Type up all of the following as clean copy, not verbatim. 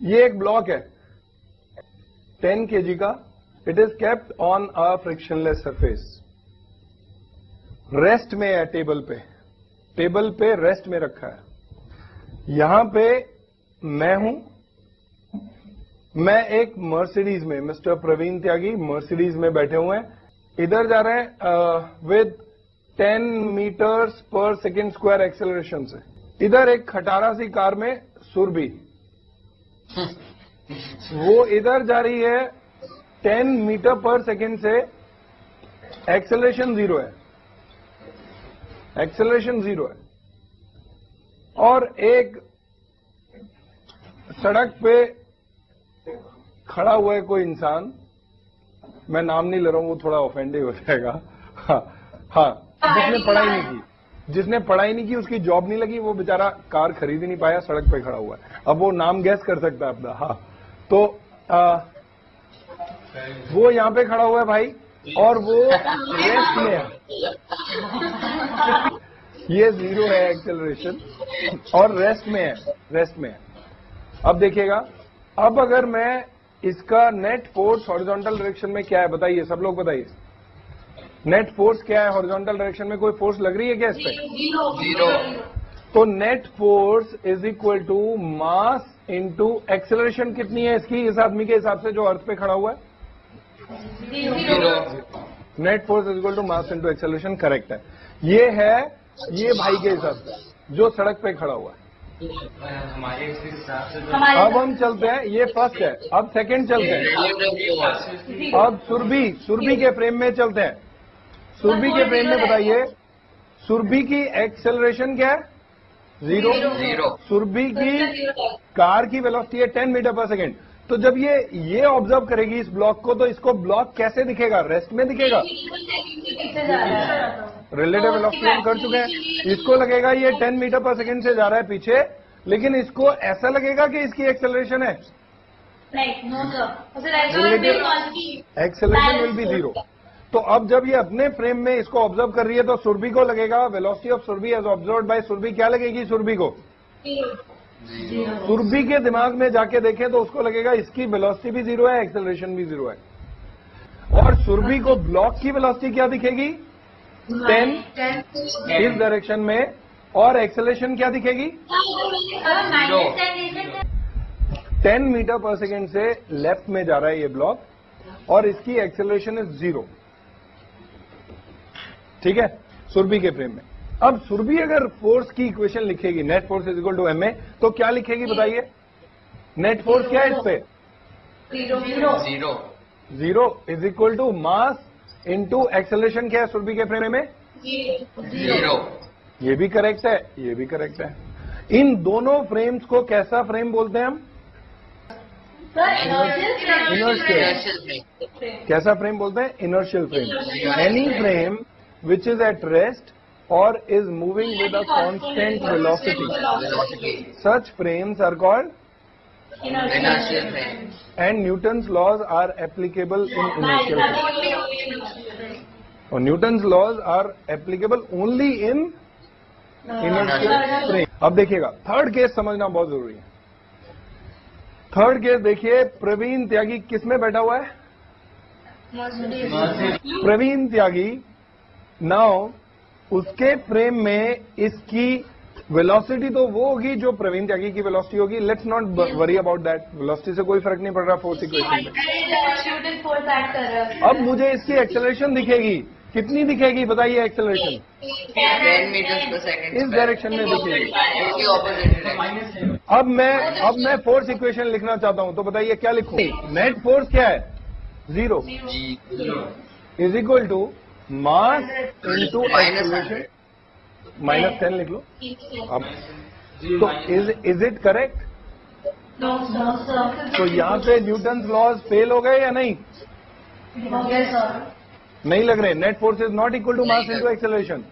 ये एक ब्लॉक है 10 kg का, it is kept on a frictionless surface, rest में है, टेबल पे रेस्ट में रखा है। यहां पे मैं हूं, मैं एक मर्सिडीज में, मिस्टर प्रवीण त्यागी मर्सिडीज में बैठे हुए हैं, इधर जा रहे हैं विद 10 मीटर्स पर सेकेंड स्क्वायर एक्सेलरेशन से। इधर एक खटारा सी कार में सुरभि, वो इधर जा रही है 10 मीटर पर सेकेंड से, एक्सेलरेशन 0 है, एक्सेलरेशन 0 है। और एक सड़क पे खड़ा हुआ है कोई इंसान, मैं नाम नहीं ले रहा हूं, वो थोड़ा ऑफेंडिंग हो जाएगा। हाँ, जिसने पढ़ाई नहीं की, उसकी जॉब नहीं लगी, वो बेचारा कार खरीद ही नहीं पाया, सड़क पे खड़ा हुआ है। अब वो नाम गैस कर सकता है अपना। हाँ, तो वो यहां पे खड़ा हुआ है भाई, और वो रेस्ट में है। ये 0 है एक्सेलरेशन, और रेस्ट में है। अब देखिएगा, अब अगर मैं इसका नेट फोर्स हॉरिजॉन्टल डायरेक्शन में क्या है बताइए, सब लोग बताइए, नेट फोर्स क्या है हॉरिजॉन्टल डायरेक्शन में? कोई फोर्स लग रही है क्या इस पे? 0। तो net force is equal to mass into acceleration कितनी है इसकी, इस आदमी के हिसाब से जो अर्थ पे खड़ा हुआ है? 0। Net force is equal to mass into acceleration, correct है। ये है ये भाई के हिसाब से जो सड़क पे खड़ा हुआ है। हमारे हिसाब से अब हम चलते हैं, ये फर्स्ट है, अब सेकंड चलते हैं। अब सुरभि के फ्रेम में चलते हैं। सुरभि के फ्रेम में बताइए, सुरभि की एक्सेलरेशन क्या है? 0। सुरभि की कार की वेलोसिटी है 10 मीटर पर सेकेंड। तो जब ये ऑब्जर्व करेगी इस ब्लॉक को, तो इसको ब्लॉक कैसे दिखेगा? रेस्ट में दिखेगा। रिलेटिव वेलोसिटी हम कर चुके हैं। इसको लगेगा ये 10 मीटर पर सेकेंड से जा रहा है पीछे, लेकिन इसको ऐसा लगेगा कि इसकी एक्सेलरेशन है, एक्सेलरेशन विल बी 0। तो अब जब ये अपने फ्रेम में इसको ऑब्जर्व कर रही है, तो सुरभि को लगेगा, velocity of Surabhi as observed by Surabhi, क्या लगेगी सुरभि को? सुरभि के दिमाग में जाके देखें तो उसको लगेगा इसकी वेलोसिटी भी 0 है, एक्सेलरेशन भी 0 है। और सुरभि को ब्लॉक की वेलोसिटी क्या दिखेगी? 10 इस डायरेक्शन में, और एक्सेलरेशन क्या दिखेगी? 10 मीटर पर सेकेंड से लेफ्ट में जा रहा है ये ब्लॉक, और इसकी एक्सेलरेशन इज 0। ठीक है, सुरभि के फ्रेम में। अब सुरभि अगर फोर्स की इक्वेशन लिखेगी, net force is equal to ma, तो क्या लिखेगी बताइए? नेट फोर्स क्या है इस पे? 0 is equal to mass into acceleration क्या है सुरभि के फ्रेम में? 0। ये भी करेक्ट है, ये भी करेक्ट है। इन दोनों फ्रेम्स को कैसा फ्रेम बोलते हैं हम? इनर्शियल। कैसा फ्रेम बोलते हैं? Inertial frame. Any frame which is at rest or is moving with a constant velocity, such frames are called inertial frames, and Newton's laws are applicable in inertial frames. और Newton's laws are applicable only in inertial frame. अब देखिएगा, third case समझना बहुत जरूरी है। Third case देखिए, प्रवीण त्यागी किस में बैठा हुआ है? प्रवीण त्यागी, नाउ उसके फ्रेम में इसकी वेलोसिटी तो वो होगी जो प्रवीण त्यागी की वेलोसिटी होगी। Let's not worry about that, velocity से कोई फर्क नहीं पड़ रहा फोर्स इक्वेशन में। अब मुझे इसकी एक्सेलरेशन दिखेगी, कितनी दिखेगी बताइए? एक्सेलरेशन 10 मीटर पर सेकंड इस डायरेक्शन में दिखेगी। इसकी ऑपोजिट डायरेक्शन। अब मैं फोर्स इक्वेशन लिखना चाहता हूं, तो बताइए क्या लिखूं? नेट फोर्स क्या है? 0 is equal to mass into acceleration -10 लिख लो। अब तो इज इट करेक्ट? तो यहां पे न्यूटन्स लॉज फेल हो गए या नहीं? नहीं लग रहे। Net force is not equal to mass into acceleration.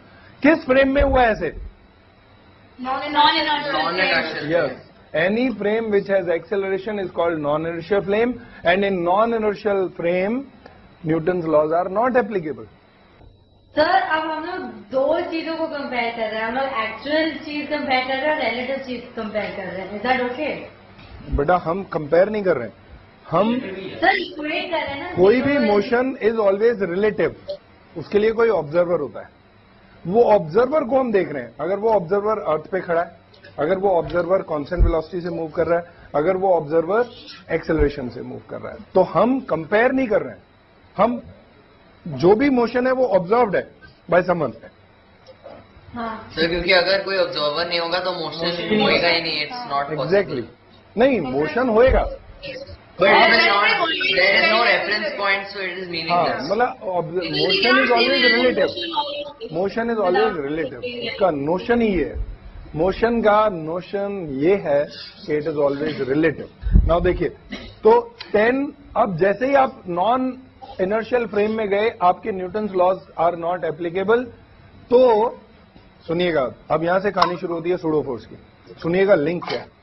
किस फ्रेम में हुआ ऐसे? Yes, any frame which has acceleration is called non-inertial frame, and in non-inertial frame Newton's laws are not applicable. Sir, अब हम लोग दो चीजों को कंपेयर कर रहे हैं, हम लोग एक्चुअल चीज कंपेयर कर रहे हैं और रिलेटिव चीज कंपेयर कर रहे हैं। Is that okay? बेटा हम कंपेयर नहीं कर रहे हैं, हम सर इक्वेट कर रहे हैं ना। कोई भी मोशन इज ऑलवेज रिलेटिव, उसके लिए कोई ऑब्जर्वर होता है। वो ऑब्जर्वर को हम देख रहे हैं, अगर वो ऑब्जर्वर अर्थ पे खड़ा है, अगर वो ऑब्जर्वर कांस्टेंट वेलोसिटी से मूव कर रहा है, अगर वो ऑब्जर्वर एक्सेलरेशन से मूव कर रहा है, तो हम कंपेयर नहीं कर रहे हैं। हम जो भी मोशन है वो ऑब्जर्व्ड है बाय समवन। हाँ सर क्योंकि अगर कोई ऑब्जर्वर नहीं होगा तो मोशन होएगा ही नहीं, इट्स नॉट एग्जैक्टली नहीं, मोशन होएगा, But it is not, there is no reference point, so it is हाँ meaningless. मतलब motion is always relative, motion is always relative, इसका नोशन ही है, मोशन का नोशन ये है कि it is always relative. Now देखिए, तो 10, अब जैसे ही आप नॉन इनर्शियल फ्रेम में गए, आपके Newton's laws are not applicable. तो सुनिएगा, अब यहां से कहानी शुरू होती है सूडो फोर्स की। सुनिएगा लिंक क्या है।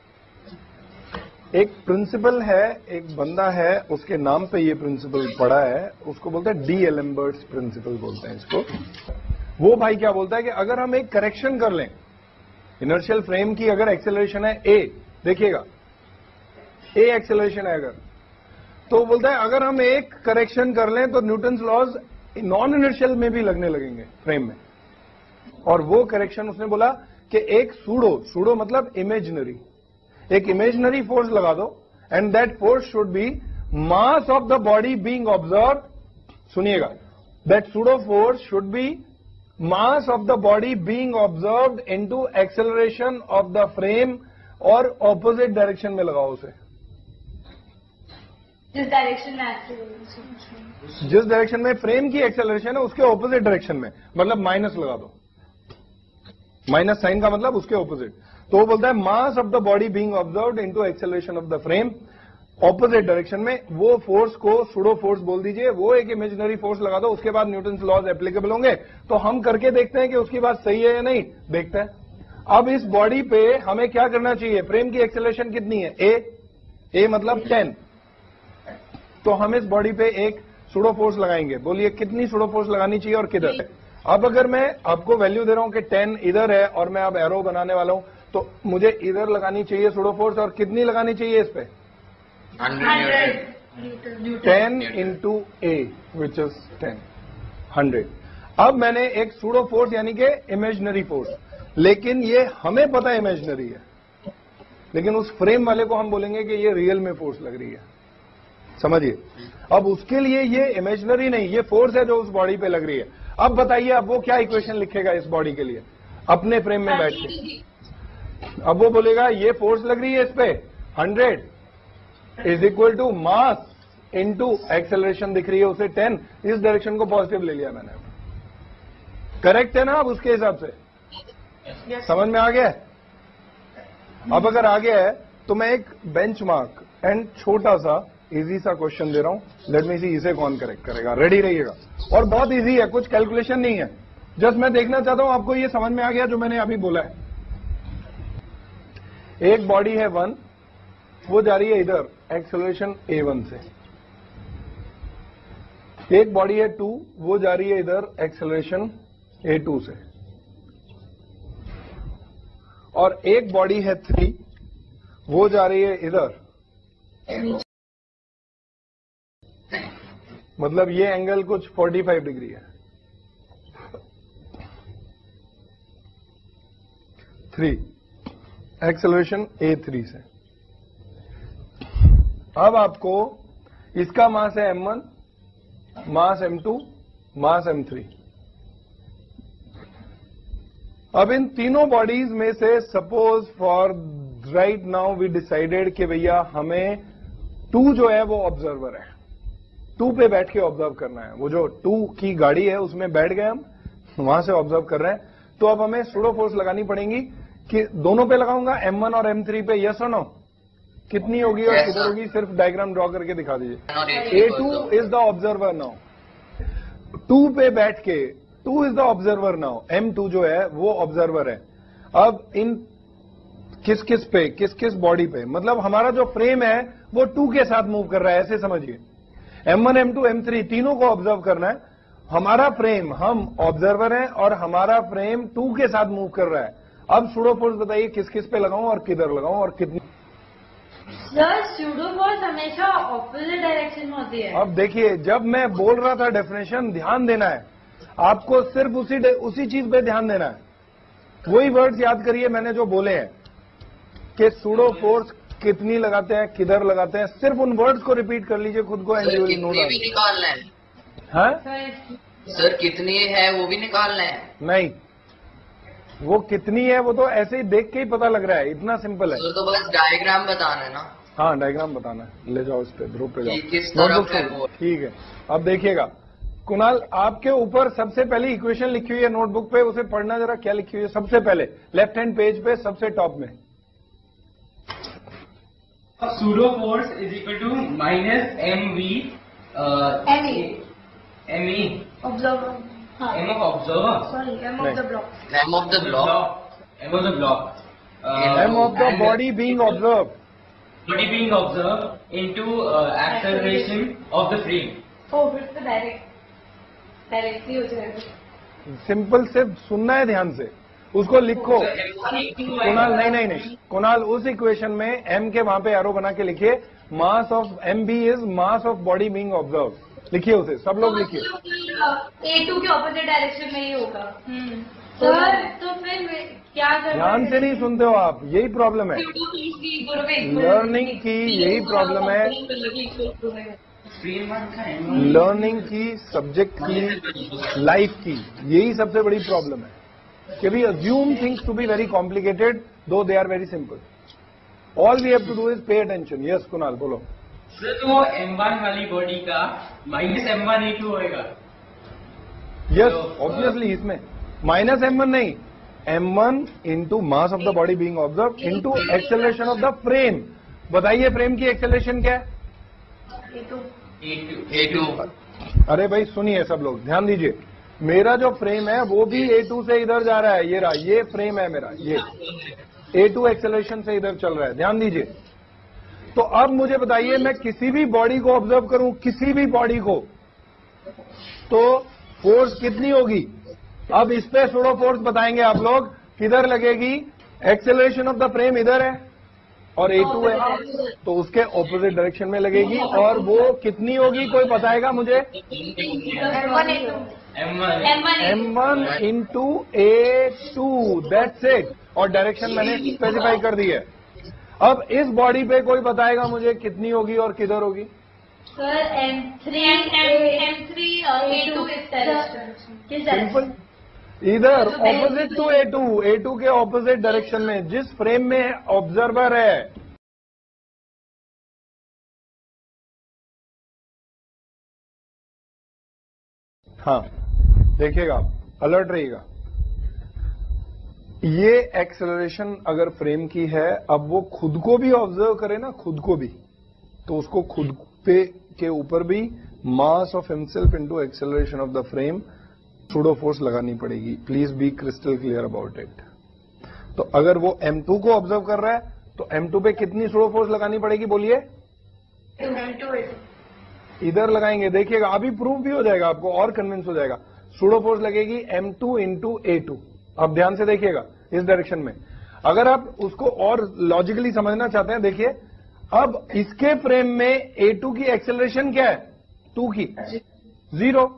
एक प्रिंसिपल है, एक बंदा है, उसके नाम पे ये प्रिंसिपल पड़ा है, उसको बोलते हैं डी एलेम्बर्ट्स प्रिंसिपल बोलते हैं इसको। वो भाई क्या बोलता है कि अगर हम एक करेक्शन कर लें, इनर्शियल फ्रेम की अगर एक्सेलरेशन है ए, देखिएगा ए एक्सेलरेशन है अगर, तो बोलता है अगर हम एक करेक्शन कर लें तो न्यूटन्स लॉज नॉन इनर्शियल में भी लगने लगेंगे फ्रेम में। और वो करेक्शन उसने बोला कि एक सूडो मतलब इमेजिनरी, एक इमेजिनरी फोर्स लगा दो, and that force should be mass of the body being observe. सुनिएगा, that pseudo force should be mass of the body being observed into acceleration of the frame, और opposite direction में लगाओ उसे। जिस direction में acceleration, जिस direction में frame की एक्सेलरेशन है उसके ऑपोजिट डायरेक्शन में, मतलब माइनस लगा दो, माइनस साइन का मतलब उसके ऑपोजिट। तो वो बोलता है मास of the body being observed into acceleration of the frame, opposite direction में। वो फोर्स को सूडो फोर्स बोल दीजिए, वो एक इमेजिनरी फोर्स लगा दो, उसके बाद न्यूटन्स लॉज एप्लीकेबल होंगे। तो हम करके देखते हैं कि उसकी बात सही है या नहीं, देखते हैं। अब इस बॉडी पे हमें क्या करना चाहिए, फ्रेम की एक्सेलरेशन कितनी है, ए मतलब 10। तो हम इस बॉडी पे एक सूडो फोर्स लगाएंगे। बोलिए कितनी सूडो फोर्स लगानी चाहिए और किधर। अब अगर मैं आपको वैल्यू दे रहा हूं कि 10 इधर है और मैं अब एरो बनाने वाला हूं, तो मुझे इधर लगानी चाहिए सूडो फोर्स, और कितनी लगानी चाहिए इस पे, 10 इंटू ए विच इज 10, 100। अब मैंने एक सूडो फोर्स यानी कि इमेजिनरी फोर्स, लेकिन ये हमें पता है इमेजिनरी है, लेकिन उस फ्रेम वाले को हम बोलेंगे कि ये रियल में फोर्स लग रही है। समझिए, अब उसके लिए ये इमेजिनरी नहीं, ये फोर्स है जो उस बॉडी पे लग रही है। अब बताइए, अब वो क्या इक्वेशन लिखेगा इस बॉडी के लिए अपने फ्रेम में बैठ के। अब वो बोलेगा ये फोर्स लग रही है इस पे 100 is equal to mass into acceleration दिख रही है उसे 10, इस डायरेक्शन को पॉजिटिव ले लिया मैंने। करेक्ट है ना अब उसके हिसाब से? समझ में आ गया? अब अगर आ गया है तो मैं एक बेंचमार्क एंड छोटा सा इजी सा क्वेश्चन दे रहा हूं। लेट मी सी इसे कौन करेक्ट करेगा। रेडी रहिएगा, और बहुत इजी है, कुछ कैलकुलेशन नहीं है, जस्ट मैं देखना चाहता हूं आपको ये समझ में आ गया जो मैंने अभी बोला है। एक बॉडी है 1, वो जा रही है इधर एक्सेलरेशन A1 से। एक बॉडी है 2, वो जा रही है इधर एक्सेलरेशन A2 से। और एक बॉडी है 3, वो जा रही है इधर, मतलब ये एंगल कुछ 45 डिग्री है। 3 एक्सेलरेशन A3 से। अब आपको इसका मास है M1, मास M2, मास M3। अब इन तीनों बॉडीज में से suppose for right now we decided कि भैया हमें 2 जो है वो ऑब्जर्वर है, 2 पे बैठ के ऑब्जर्व करना है। वो जो 2 की गाड़ी है उसमें बैठ गए हम, वहां से ऑब्जर्व कर रहे हैं। तो अब हमें सूडो फोर्स लगानी पड़ेगी कि दोनों पे लगाऊंगा, M1 और M3 पे, यस और नो? कितनी होगी और किधर होगी, सिर्फ डायग्राम ड्रॉ करके दिखा दीजिए। A2 is the observer now, 2 पे बैठ के, 2 is the observer now, M2 जो है वो ऑब्जर्वर है। अब इन किस किस बॉडी पे, मतलब हमारा जो फ्रेम है वो 2 के साथ मूव कर रहा है, ऐसे समझिए। M1, M2, M3 तीनों को ऑब्जर्व करना है। हमारा फ्रेम, हम ऑब्जर्वर हैं और हमारा फ्रेम 2 के साथ मूव कर रहा है। अब सूडो फोर्स बताइए किस किस पे लगाऊं और किधर लगाऊं और कितनी। सर सूडो फोर्स हमेशा ऑपोजिट डायरेक्शन में होती है। अब देखिए, जब मैं बोल रहा था डेफिनेशन, ध्यान देना है आपको, सिर्फ उसी चीज पे ध्यान देना है। वही वर्ड्स याद करिए मैंने जो बोले हैं कि सूडो फोर्स कितनी लगाते हैं, किधर लगाते हैं, सिर्फ उन वर्ड्स को रिपीट कर लीजिए खुद को। सर कितनी भी निकालना है। हाँ सर कितनी है वो भी निकालना है। नहीं, वो कितनी है वो तो ऐसे ही देख के ही पता लग रहा है, इतना सिंपल है। सर तो बस डायग्राम बताना है ना। हाँ डायग्राम बताना है, ले जाओ इस पे, ग्रुप पे जाओ, किस तरफ नोटबुक है पे। वो। ठीक है, अब देखिएगा कुणाल, आपके ऊपर सबसे पहली इक्वेशन लिखी हुई है नोटबुक पे, उसे पढ़ना जरा, क्या लिखी हुई है सबसे पहले, लेफ्ट हैंड पेज पे सबसे टॉप में। Pseudo force is equal to minus mv me observer, हाँ m of observer sorry M of the block, M of the block. m of the block M of the body being observed. body being observed into acceleration of the frame. ओ फिर तो directly हो जाएगा। Simple, सिर्फ सुनना है ध्यान से, उसको लिखो। कुणाल नहीं, कुणाल उस इक्वेशन में m के वहां पे एरो बना के लिखिए, mass of mb is mass of body being observe, लिखिए उसे, सब लोग लिखिए। A2 के ऑपोजिट डायरेक्शन में ही होगा। सर तो फिर क्या करना है? ध्यान से नहीं सुनते हो आप, यही प्रॉब्लम है, लर्निंग की यही प्रॉब्लम है, लर्निंग की, सब्जेक्ट की, लाइफ की, यही सबसे बड़ी प्रॉब्लम है कि we assume things to be very complicated though they are very simple. All we have to do is pay attention. Yes Kunal बोलो। सर तो m1 वाली बॉडी का माइनस m1 e2 होएगा। यस ऑब्वियसली, इसमें माइनस m1 नहीं, m1 into mass of the body being observe into acceleration of the frame. बताइए frame की acceleration क्या है? A2. अरे भाई सुनिए सब लोग, ध्यान दीजिए, मेरा जो फ्रेम है वो भी A2 से इधर जा रहा है, ये रहा, ये फ्रेम है मेरा, ये A2 एक्सेलरेशन से इधर चल रहा है, ध्यान दीजिए। तो अब मुझे बताइए, मैं किसी भी बॉडी को ऑब्जर्व करूं, किसी भी बॉडी को, तो फोर्स कितनी होगी? अब इस पे सूडो फोर्स बताएंगे आप लोग, किधर लगेगी? एक्सेलरेशन ऑफ द फ्रेम इधर है और A2 है, तो उसके ऑपोजिट डायरेक्शन में लगेगी, और वो कितनी होगी कोई बताएगा मुझे? M1 into A2, that's it, और डायरेक्शन मैंने स्पेसिफाई कर दी है। अब इस बॉडी पे कोई बताएगा मुझे कितनी होगी और किधर होगी? सर M3 A2 इस डायरेक्शन, किस डायरेक्शन? सिंपल, इधर ऑपोजिट टू A2, A2 के ऑपोजिट डायरेक्शन में, जिस फ्रेम में ऑब्जर्वर है। हाँ देखिएगा, अलर्ट रहिएगा, ये एक्सेलरेशन अगर फ्रेम की है, अब वो खुद को भी ऑब्जर्व करे ना, खुद को भी, तो उसको खुद पे के ऊपर भी mass of himself into acceleration of the frame pseudo force लगानी पड़ेगी। Please be crystal clear about it. तो अगर वो M2 को ऑब्जर्व कर रहा है तो M2 पे कितनी सूडो फोर्स लगानी पड़ेगी बोलिए? इधर लगाएंगे, देखिएगा अभी प्रूफ भी हो जाएगा, आपको और कन्विंस हो जाएगा। सूडो फोर्स लगेगी M2 इंटू A2। अब ध्यान से देखिएगा इस डायरेक्शन में। अगर आप उसको और लॉजिकली समझना चाहते हैं, देखिए अब इसके फ्रेम में A2 की एक्सेलरेशन क्या है? 2 की 0।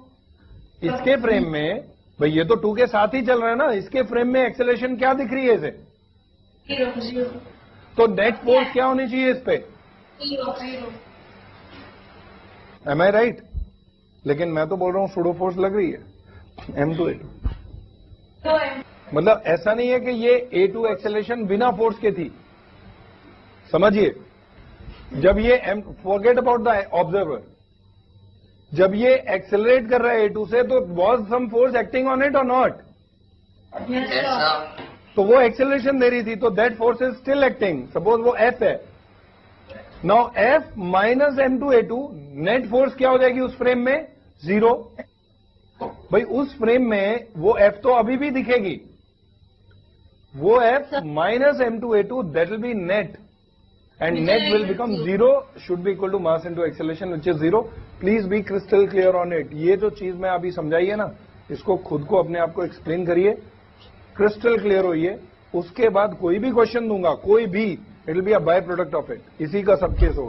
इसके फ्रेम में, भाई ये तो 2 के साथ ही चल रहा है ना, इसके फ्रेम में एक्सेलरेशन क्या दिख रही है इसे? 0। तो नेट फोर्स क्या होनी चाहिए इस पे? 0। एम आई राइट? लेकिन मैं तो बोल रहा हूं सूडो फोर्स लग रही है M2 A2। मतलब ऐसा नहीं है कि ये A2 एक्सेलरेशन बिना फोर्स के थी, समझिए। जब ये फॉरगेट अबाउट द ऑब्जर्वर, जब ये एक्सेलरेट कर रहा है A2 से, तो was some force acting on it और नॉट? तो वो एक्सेलरेशन दे रही थी, तो that force is still acting. Suppose वो F है, now F minus M2 A2, net force क्या हो जाएगी उस फ्रेम में? 0। भाई उस फ्रेम में वो F तो अभी भी दिखेगी, वो F minus M2 A2, that will be net, and net will become 0, should be equal to mass into acceleration which is 0. Please be crystal clear on it. ये जो चीज मैं अभी समझाई है ना, इसको खुद को अपने आप को एक्सप्लेन करिए, क्रिस्टल क्लियर होइए। उसके बाद कोई भी क्वेश्चन दूंगा, कोई भी, it will be a by product of it, इसी का सब केस होगा।